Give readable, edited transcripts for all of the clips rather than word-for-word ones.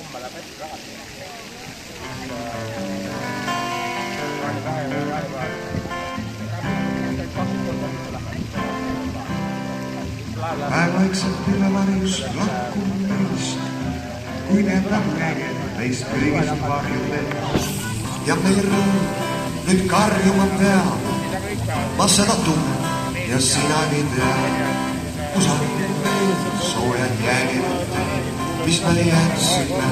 kummale pätsi tagasi. Päevaikselt üle varjus lakkunud meist, kui need nägid meist kõigist varjuteed. Ja meie rõõm nüüd karjuma peab, ma seda tunnen ja sinagi tead. Kusagil meil soojad jäägid, mis me jätsime,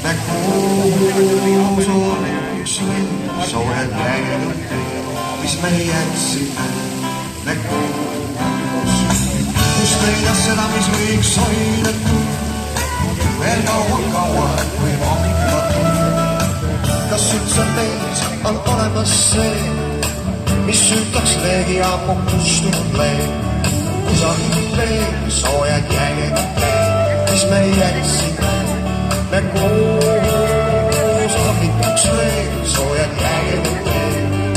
me koos olikuks meil soojad jäägid, mis me jätsime, me koos. Kus leida seda, mis võiks hoidetud, veel kaua või hommikatud. Kas üldse teis on olemas see, mis ütleks leegi ammu kustunud leeg? Kusagil veel soojad jäägid, mis me jätsime, me koos hommikuks veel soojad jäägid,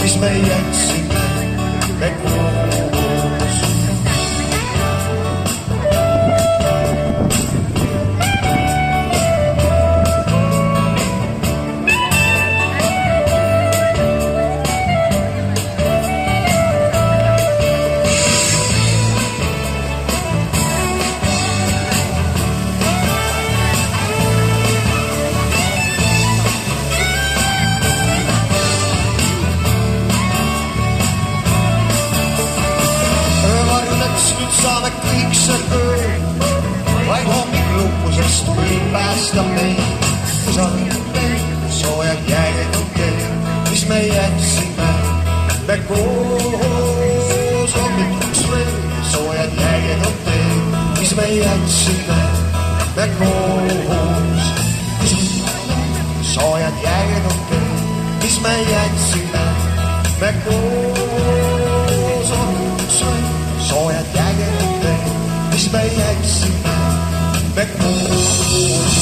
mis me jätsime, me koos. Saame kõik see öö, vaid hommik lukusest võib päästa meid. Kusagil meil soojad jäägid on teel, mis me jätsime, me koos. Hommikuks veel soojad jäägid on teel, mis me jätsime, me koos. Soojad jäägid on teel, mis me jätsime, me koos. Hommikuks veel soojad jäägid on teel, mis me jätsime, me koos.